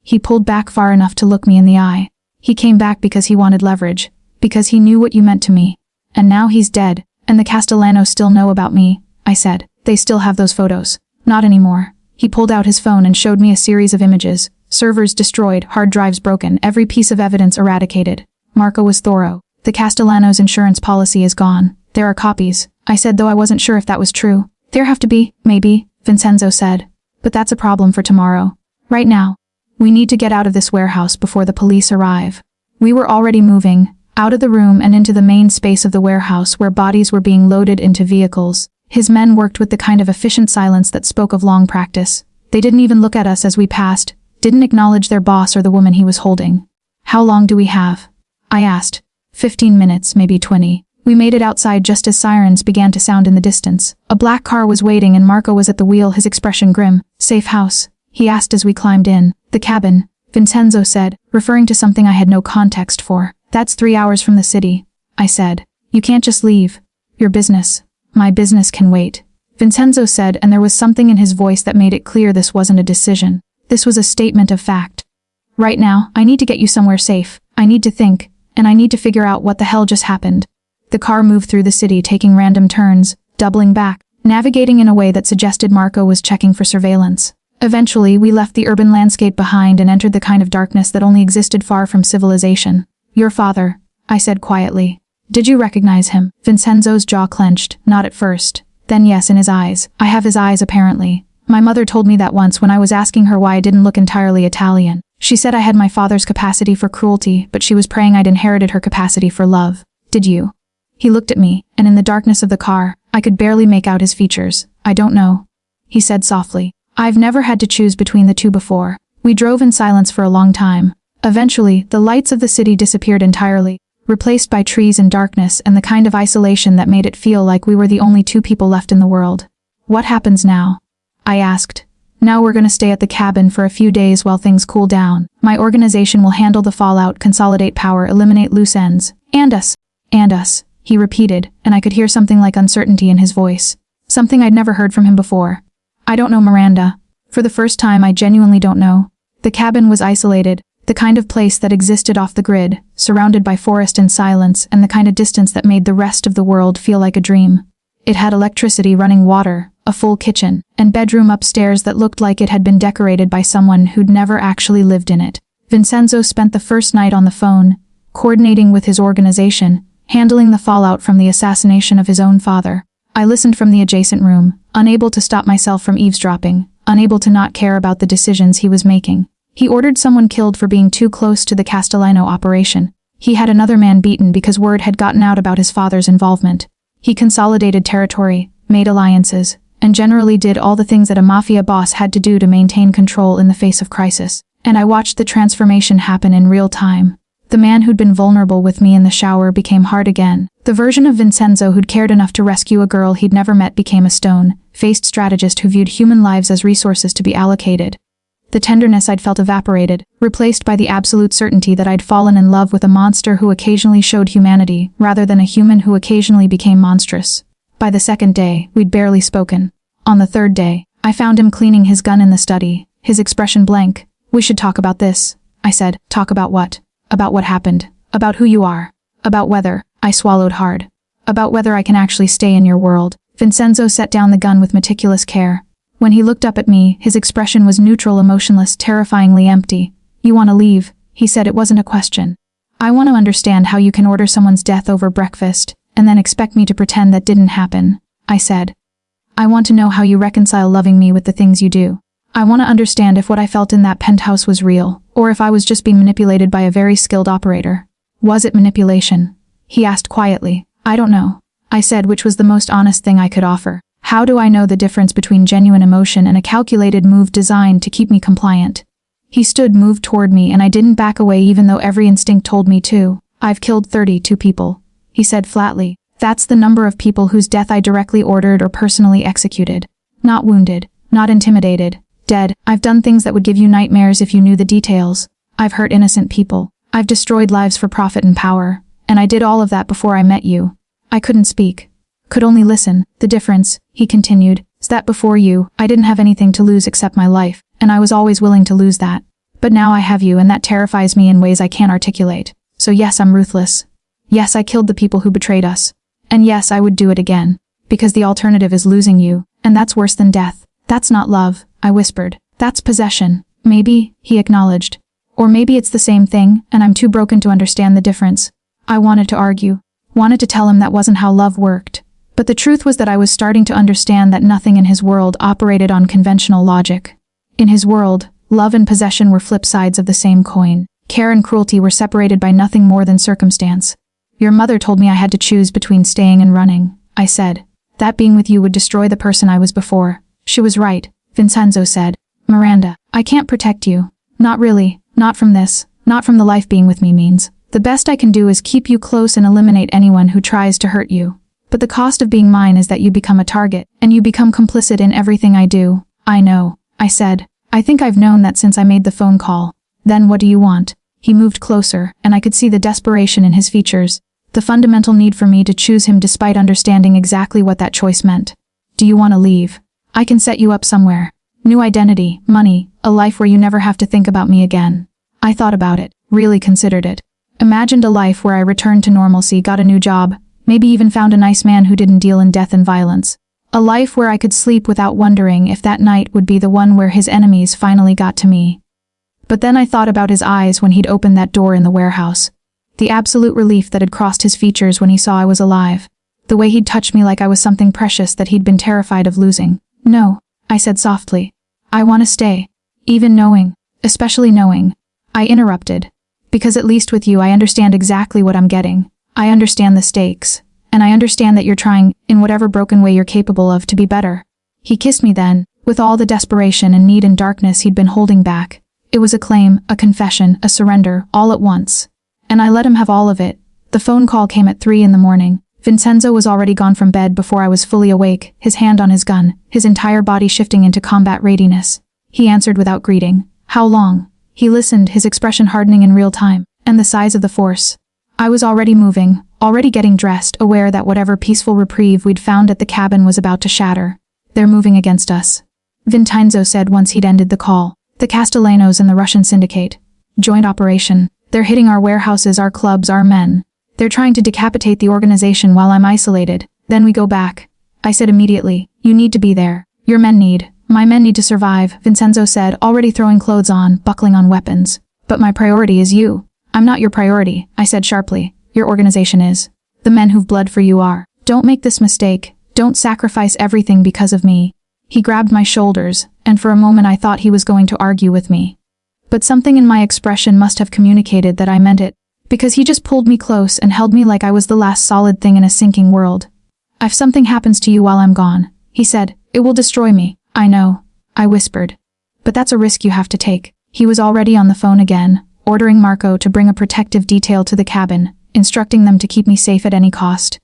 He pulled back far enough to look me in the eye. He came back because he wanted leverage. Because he knew what you meant to me. And now he's dead, and the Castellanos still know about me, I said. They still have those photos. Not anymore. He pulled out his phone and showed me a series of images. Servers destroyed, hard drives broken, every piece of evidence eradicated. Marco was thorough. The Castellanos' insurance policy is gone. There are copies, I said, though I wasn't sure if that was true. There have to be, maybe, Vincenzo said. But that's a problem for tomorrow. Right now. We need to get out of this warehouse before the police arrive. We were already moving, out of the room and into the main space of the warehouse where bodies were being loaded into vehicles. His men worked with the kind of efficient silence that spoke of long practice. They didn't even look at us as we passed, didn't acknowledge their boss or the woman he was holding. How long do we have? I asked. 15 minutes, maybe 20. We made it outside just as sirens began to sound in the distance. A black car was waiting and Marco was at the wheel, his expression grim. Safe house? He asked as we climbed in. The cabin, Vincenzo said, referring to something I had no context for. That's 3 hours from the city, I said. You can't just leave. Your business. My business can wait, Vincenzo said, and there was something in his voice that made it clear this wasn't a decision. This was a statement of fact. Right now, I need to get you somewhere safe. I need to think, and I need to figure out what the hell just happened. The car moved through the city, taking random turns, doubling back, navigating in a way that suggested Marco was checking for surveillance. Eventually, we left the urban landscape behind and entered the kind of darkness that only existed far from civilization. Your father, I said quietly. Did you recognize him? Vincenzo's jaw clenched, not at first. Then yes, in his eyes. I have his eyes, apparently. My mother told me that once when I was asking her why I didn't look entirely Italian. She said I had my father's capacity for cruelty, but she was praying I'd inherited her capacity for love. Did you? He looked at me, and in the darkness of the car, I could barely make out his features. I don't know, he said softly. I've never had to choose between the two before. We drove in silence for a long time. Eventually, the lights of the city disappeared entirely, replaced by trees and darkness and the kind of isolation that made it feel like we were the only two people left in the world. What happens now? I asked. Now we're gonna stay at the cabin for a few days while things cool down. My organization will handle the fallout, consolidate power, eliminate loose ends. And us. And us, he repeated, and I could hear something like uncertainty in his voice. Something I'd never heard from him before. I don't know, Miranda. For the first time, I genuinely don't know. The cabin was isolated, the kind of place that existed off the grid, surrounded by forest and silence, and the kind of distance that made the rest of the world feel like a dream. It had electricity, running water, a full kitchen, and bedroom upstairs that looked like it had been decorated by someone who'd never actually lived in it. Vincenzo spent the first night on the phone, coordinating with his organization, handling the fallout from the assassination of his own father. I listened from the adjacent room, unable to stop myself from eavesdropping, unable to not care about the decisions he was making. He ordered someone killed for being too close to the Castellano operation. He had another man beaten because word had gotten out about his father's involvement. He consolidated territory, made alliances, and generally did all the things that a mafia boss had to do to maintain control in the face of crisis. And I watched the transformation happen in real time. The man who'd been vulnerable with me in the shower became hard again. The version of Vincenzo who'd cared enough to rescue a girl he'd never met became a stone-faced strategist who viewed human lives as resources to be allocated. The tenderness I'd felt evaporated, replaced by the absolute certainty that I'd fallen in love with a monster who occasionally showed humanity, rather than a human who occasionally became monstrous. By the second day, we'd barely spoken. On the third day, I found him cleaning his gun in the study, his expression blank. We should talk about this, I said. Talk about what? About what happened. About who you are. About whether, I swallowed hard. About whether I can actually stay in your world. Vincenzo set down the gun with meticulous care. When he looked up at me, his expression was neutral, emotionless, terrifyingly empty. You want to leave, he said. It wasn't a question. I want to understand how you can order someone's death over breakfast, and then expect me to pretend that didn't happen, I said. I want to know how you reconcile loving me with the things you do. I want to understand if what I felt in that penthouse was real, or if I was just being manipulated by a very skilled operator. Was it manipulation? He asked quietly. I don't know, I said, which was the most honest thing I could offer. How do I know the difference between genuine emotion and a calculated move designed to keep me compliant? He stood, moved toward me, and I didn't back away even though every instinct told me to. I've killed 32 people, he said flatly. That's the number of people whose death I directly ordered or personally executed. Not wounded, not intimidated, dead. I've done things that would give you nightmares if you knew the details. I've hurt innocent people. I've destroyed lives for profit and power. And I did all of that before I met you. I couldn't speak. Could only listen. The difference, he continued, is that before you, I didn't have anything to lose except my life, and I was always willing to lose that. But now I have you, and that terrifies me in ways I can't articulate. So yes, I'm ruthless. Yes, I killed the people who betrayed us. And yes, I would do it again. Because the alternative is losing you, and that's worse than death. That's not love, I whispered. That's possession. Maybe, he acknowledged. Or maybe it's the same thing, and I'm too broken to understand the difference. I wanted to argue. Wanted to tell him that wasn't how love worked. But the truth was that I was starting to understand that nothing in his world operated on conventional logic. In his world, love and possession were flip sides of the same coin. Care and cruelty were separated by nothing more than circumstance. Your mother told me I had to choose between staying and running, I said. That being with you would destroy the person I was before. She was right, Vincenzo said. Miranda, I can't protect you. Not really, not from this, not from the life being with me means. The best I can do is keep you close and eliminate anyone who tries to hurt you. But the cost of being mine is that you become a target, and you become complicit in everything I do. I know, I said. I think I've known that since I made the phone call. Then what do you want? He moved closer, and I could see the desperation in his features. The fundamental need for me to choose him despite understanding exactly what that choice meant. Do you want to leave? I can set you up somewhere. New identity, money, a life where you never have to think about me again. I thought about it, really considered it. Imagined a life where I returned to normalcy, got a new job, maybe even found a nice man who didn't deal in death and violence. A life where I could sleep without wondering if that night would be the one where his enemies finally got to me. But then I thought about his eyes when he'd opened that door in the warehouse. The absolute relief that had crossed his features when he saw I was alive. The way he'd touched me like I was something precious that he'd been terrified of losing. No, I said softly. I want to stay. Even knowing, especially knowing. I interrupted. Because at least with you I understand exactly what I'm getting. I understand the stakes. And I understand that you're trying, in whatever broken way you're capable of, to be better. He kissed me then, with all the desperation and need and darkness he'd been holding back. It was a claim, a confession, a surrender, all at once. And I let him have all of it. The phone call came at 3 a.m. Vincenzo was already gone from bed before I was fully awake, his hand on his gun, his entire body shifting into combat readiness. He answered without greeting. How long? He listened, his expression hardening in real time, and the size of the force. I was already moving, already getting dressed, aware that whatever peaceful reprieve we'd found at the cabin was about to shatter. They're moving against us, Vincenzo said once he'd ended the call. The Castellanos and the Russian syndicate. Joint operation. They're hitting our warehouses, our clubs, our men. They're trying to decapitate the organization while I'm isolated. Then we go back. I said immediately, you need to be there. Your men need. My men need to survive, Vincenzo said, already throwing clothes on, buckling on weapons. But my priority is you. I'm not your priority, I said sharply. Your organization is. The men who've bled for you are. Don't make this mistake. Don't sacrifice everything because of me. He grabbed my shoulders, and for a moment I thought he was going to argue with me. But something in my expression must have communicated that I meant it, because he just pulled me close and held me like I was the last solid thing in a sinking world. If something happens to you while I'm gone, he said, it will destroy me. I know, I whispered. But that's a risk you have to take. He was already on the phone again, ordering Marco to bring a protective detail to the cabin, instructing them to keep me safe at any cost.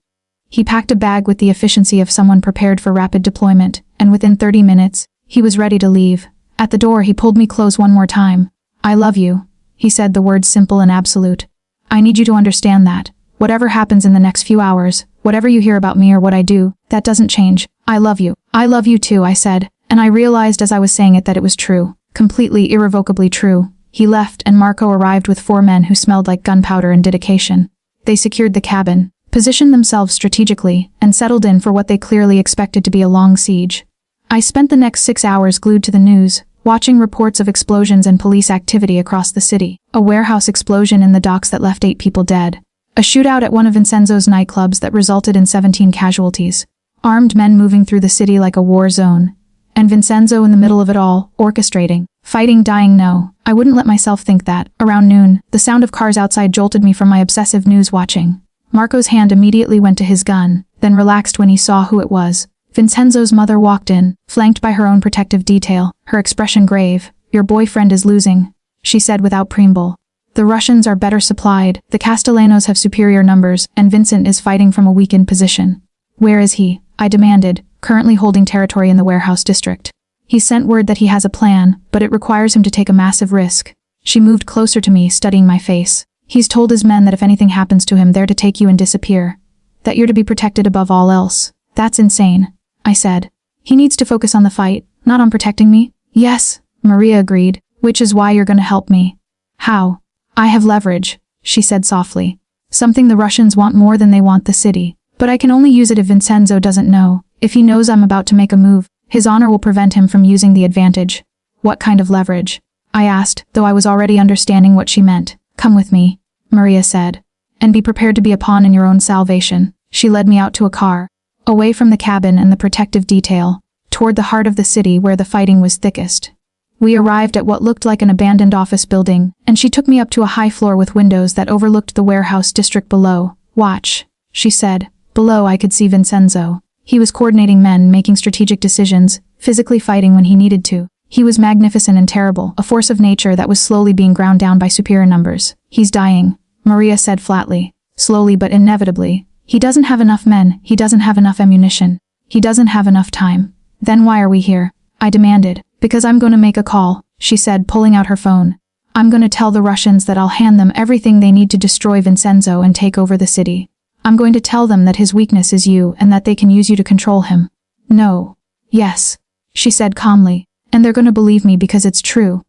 He packed a bag with the efficiency of someone prepared for rapid deployment, and within 30 minutes, he was ready to leave. At the door he pulled me close one more time. I love you, he said, the words simple and absolute. I need you to understand that. Whatever happens in the next few hours, whatever you hear about me or what I do, that doesn't change. I love you. I love you too, I said, and I realized as I was saying it that it was true. Completely, irrevocably true. He left and Marco arrived with 4 men who smelled like gunpowder and dedication. They secured the cabin, positioned themselves strategically, and settled in for what they clearly expected to be a long siege. I spent the next 6 hours glued to the news, watching reports of explosions and police activity across the city. A warehouse explosion in the docks that left 8 people dead. A shootout at one of Vincenzo's nightclubs that resulted in 17 casualties. Armed men moving through the city like a war zone. And Vincenzo in the middle of it all, orchestrating. Fighting, dying, no. I wouldn't let myself think that. Around noon, the sound of cars outside jolted me from my obsessive news watching. Marco's hand immediately went to his gun, then relaxed when he saw who it was. Vincenzo's mother walked in, flanked by her own protective detail, her expression grave. Your boyfriend is losing, she said without preamble. The Russians are better supplied, the Castellanos have superior numbers, and Vincent is fighting from a weakened position. Where is he? I demanded, currently holding territory in the warehouse district. He sent word that he has a plan, but it requires him to take a massive risk. She moved closer to me, studying my face. He's told his men that if anything happens to him, they're to take you and disappear. That you're to be protected above all else. That's insane, I said. He needs to focus on the fight, not on protecting me. Yes, Maria agreed, which is why you're gonna help me. How? I have leverage, she said softly. Something the Russians want more than they want the city. But I can only use it if Vincenzo doesn't know. If he knows I'm about to make a move, his honor will prevent him from using the advantage. What kind of leverage? I asked, though I was already understanding what she meant. Come with me, Maria said. And be prepared to be a pawn in your own salvation. She led me out to a car, away from the cabin and the protective detail, toward the heart of the city where the fighting was thickest. We arrived at what looked like an abandoned office building, and she took me up to a high floor with windows that overlooked the warehouse district below. Watch, she said. Below I could see Vincenzo. He was coordinating men, making strategic decisions, physically fighting when he needed to. He was magnificent and terrible, a force of nature that was slowly being ground down by superior numbers. He's dying, Maria said flatly. Slowly but inevitably. He doesn't have enough men, he doesn't have enough ammunition. He doesn't have enough time. Then why are we here? I demanded. Because I'm going to make a call, she said, pulling out her phone. I'm going to tell the Russians that I'll hand them everything they need to destroy Vincenzo and take over the city. I'm going to tell them that his weakness is you and that they can use you to control him. No. Yes, she said calmly. And they're going to believe me because it's true.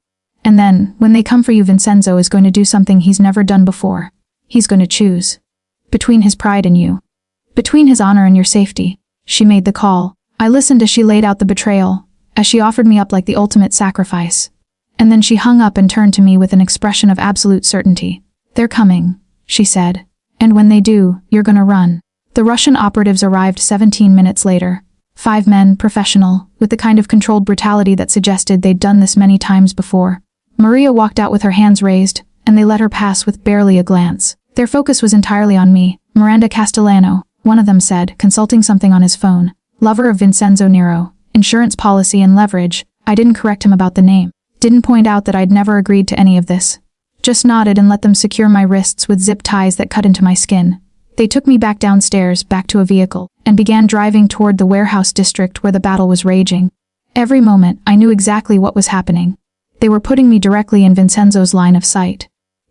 And then, when they come for you, Vincenzo is going to do something he's never done before. He's going to choose. Between his pride and you. Between his honor and your safety. She made the call. I listened as she laid out the betrayal, as she offered me up like the ultimate sacrifice. And then she hung up and turned to me with an expression of absolute certainty. They're coming, she said. And when they do, you're gonna run. The Russian operatives arrived 17 minutes later. 5 men, professional, with the kind of controlled brutality that suggested they'd done this many times before. Maria walked out with her hands raised, and they let her pass with barely a glance. Their focus was entirely on me. Miranda Castellano, one of them said, consulting something on his phone. Lover of Vincenzo Nero. Insurance policy and leverage. I didn't correct him about the name. Didn't point out that I'd never agreed to any of this. Just nodded and let them secure my wrists with zip ties that cut into my skin. They took me back downstairs, back to a vehicle, and began driving toward the warehouse district where the battle was raging. Every moment, I knew exactly what was happening. They were putting me directly in Vincenzo's line of sight.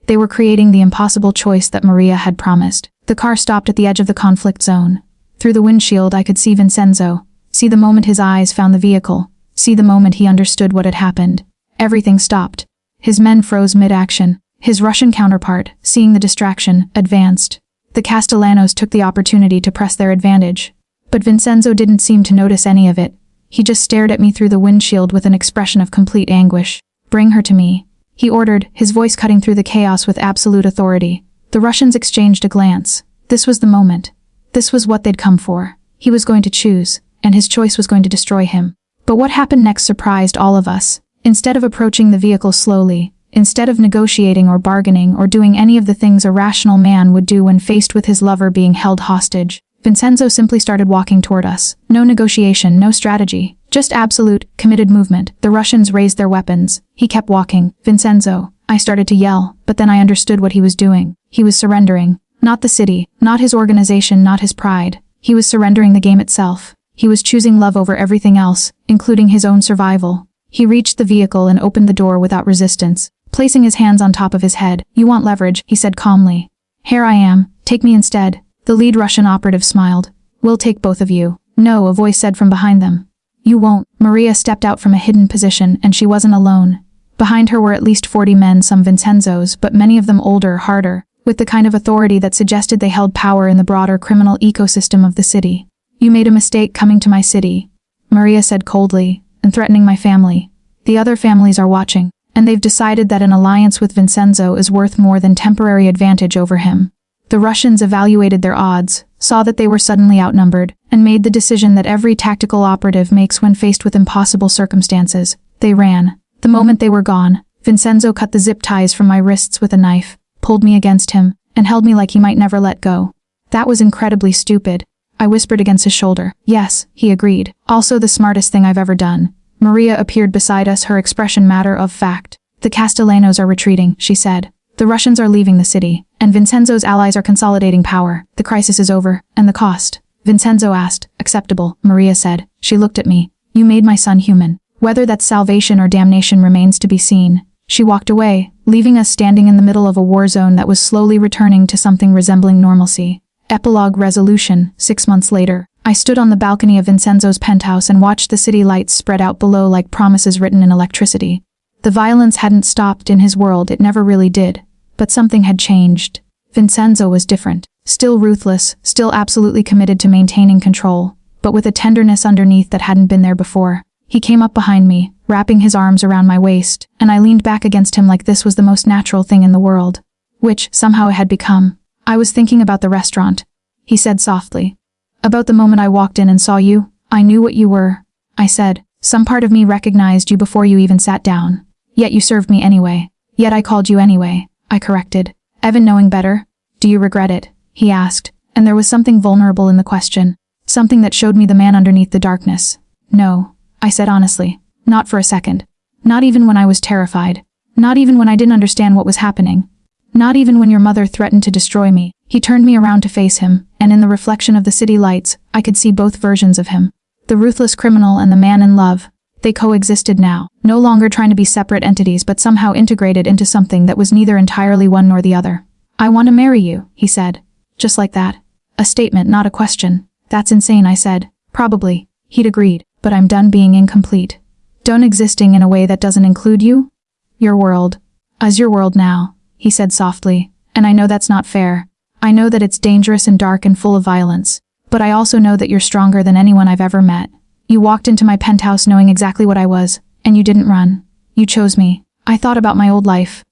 They were creating the impossible choice that Maria had promised. The car stopped at the edge of the conflict zone. Through the windshield, I could see Vincenzo. See the moment his eyes found the vehicle. See the moment he understood what had happened. Everything stopped. His men froze mid-action. His Russian counterpart, seeing the distraction, advanced. The Castellanos took the opportunity to press their advantage. But Vincenzo didn't seem to notice any of it. He just stared at me through the windshield with an expression of complete anguish. Bring her to me, he ordered, his voice cutting through the chaos with absolute authority. The Russians exchanged a glance. This was the moment. This was what they'd come for. He was going to choose, and his choice was going to destroy him. But what happened next surprised all of us. Instead of approaching the vehicle slowly, instead of negotiating or bargaining or doing any of the things a rational man would do when faced with his lover being held hostage, Vincenzo simply started walking toward us. No negotiation, no strategy. Just absolute, committed movement. The Russians raised their weapons. He kept walking. Vincenzo. I started to yell, but then I understood what he was doing. He was surrendering. Not the city, not his organization, not his pride. He was surrendering the game itself. He was choosing love over everything else, including his own survival. He reached the vehicle and opened the door without resistance, placing his hands on top of his head. You want leverage, he said calmly. Here I am. Take me instead. The lead Russian operative smiled. We'll take both of you. No, a voice said from behind them. You won't. Maria stepped out from a hidden position, and she wasn't alone. Behind her were at least 40 men, some Vincenzos, but many of them older, harder, with the kind of authority that suggested they held power in the broader criminal ecosystem of the city. You made a mistake coming to my city, Maria said coldly, and threatening my family. The other families are watching, and they've decided that an alliance with Vincenzo is worth more than temporary advantage over him. The Russians evaluated their odds, saw that they were suddenly outnumbered, and made the decision that every tactical operative makes when faced with impossible circumstances. They ran. The moment they were gone, Vincenzo cut the zip ties from my wrists with a knife, pulled me against him, and held me like he might never let go. That was incredibly stupid. I whispered against his shoulder. Yes, he agreed. Also the smartest thing I've ever done. Maria appeared beside us, her expression matter of fact. The Castellanos are retreating, she said. The Russians are leaving the city, and Vincenzo's allies are consolidating power. The crisis is over, and the cost? Vincenzo asked. Acceptable, Maria said. She looked at me. You made my son human. Whether that's salvation or damnation remains to be seen. She walked away, leaving us standing in the middle of a war zone that was slowly returning to something resembling normalcy. Epilogue resolution. 6 months later, I stood on the balcony of Vincenzo's penthouse and watched the city lights spread out below like promises written in electricity. The violence hadn't stopped in his world, it never really did. But something had changed. Vincenzo was different. Still ruthless, still absolutely committed to maintaining control, but with a tenderness underneath that hadn't been there before. He came up behind me, wrapping his arms around my waist, and I leaned back against him like this was the most natural thing in the world. Which, somehow it had become. I was thinking about the restaurant, he said softly. About the moment I walked in and saw you. I knew what you were, I said. Some part of me recognized you before you even sat down. Yet you served me anyway. Yet I called you anyway, I corrected. Evan knowing better? Do you regret it? He asked, and there was something vulnerable in the question. Something that showed me the man underneath the darkness. No, I said honestly. Not for a second. Not even when I was terrified. Not even when I didn't understand what was happening. Not even when your mother threatened to destroy me. He turned me around to face him, and in the reflection of the city lights, I could see both versions of him. The ruthless criminal and the man in love. They coexisted now, no longer trying to be separate entities but somehow integrated into something that was neither entirely one nor the other. "I want to marry you," he said. Just like that. A statement, not a question. "That's insane," I said. "Probably." He'd agreed. "But I'm done being incomplete. Done existing in a way that doesn't include you? Your world. As your world now," he said softly. "And I know that's not fair. I know that it's dangerous and dark and full of violence. But I also know that you're stronger than anyone I've ever met. You walked into my penthouse knowing exactly what I was, and you didn't run. You chose me." I thought about my old life.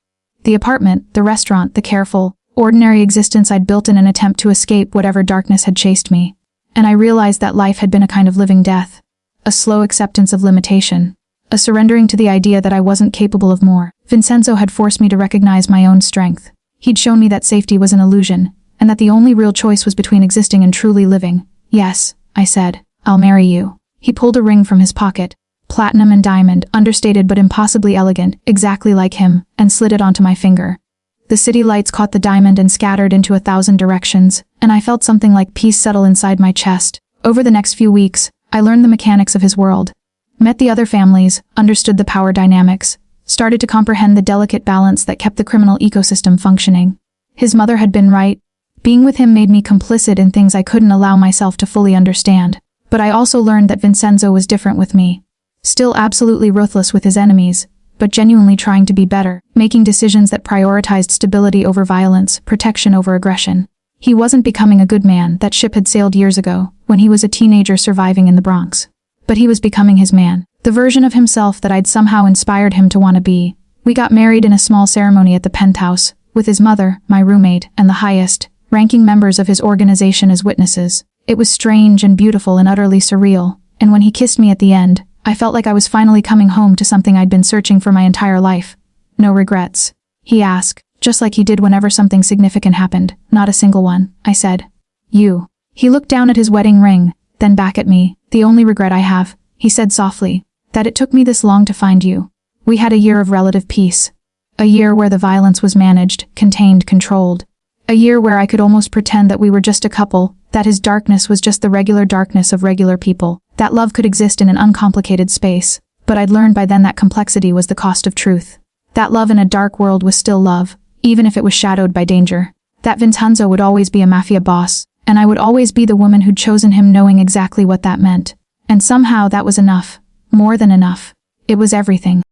The apartment, the restaurant, the careful, ordinary existence I'd built in an attempt to escape whatever darkness had chased me. And I realized that life had been a kind of living death. A slow acceptance of limitation. A surrendering to the idea that I wasn't capable of more. Vincenzo had forced me to recognize my own strength. He'd shown me that safety was an illusion, and that the only real choice was between existing and truly living. "Yes," I said. "I'll marry you." He pulled a ring from his pocket. Platinum and diamond, understated but impossibly elegant, exactly like him, and slid it onto my finger. The city lights caught the diamond and scattered into 1,000 directions, and I felt something like peace settle inside my chest. Over the next few weeks, I learned the mechanics of his world. Met the other families, understood the power dynamics, started to comprehend the delicate balance that kept the criminal ecosystem functioning. His mother had been right. Being with him made me complicit in things I couldn't allow myself to fully understand. But I also learned that Vincenzo was different with me. Still absolutely ruthless with his enemies, but genuinely trying to be better, making decisions that prioritized stability over violence, protection over aggression. He wasn't becoming a good man. That ship had sailed years ago, when he was a teenager surviving in the Bronx. But he was becoming his man, the version of himself that I'd somehow inspired him to want to be. We got married in a small ceremony at the penthouse, with his mother, my roommate, and the highest ranking members of his organization as witnesses. It was strange and beautiful and utterly surreal, and when he kissed me at the end, I felt like I was finally coming home to something I'd been searching for my entire life. "No regrets?" he asked, just like he did whenever something significant happened. "Not a single one," I said. "You." He looked down at his wedding ring, then back at me. "The only regret I have," he said softly, "that it took me this long to find you. We had a year of relative peace. A year where the violence was managed, contained, controlled. A year where I could almost pretend that we were just a couple, that his darkness was just the regular darkness of regular people, that love could exist in an uncomplicated space. But I'd learned by then that complexity was the cost of truth. That love in a dark world was still love, even if it was shadowed by danger. That Vincenzo would always be a mafia boss, and I would always be the woman who'd chosen him knowing exactly what that meant. And somehow that was enough. More than enough. It was everything.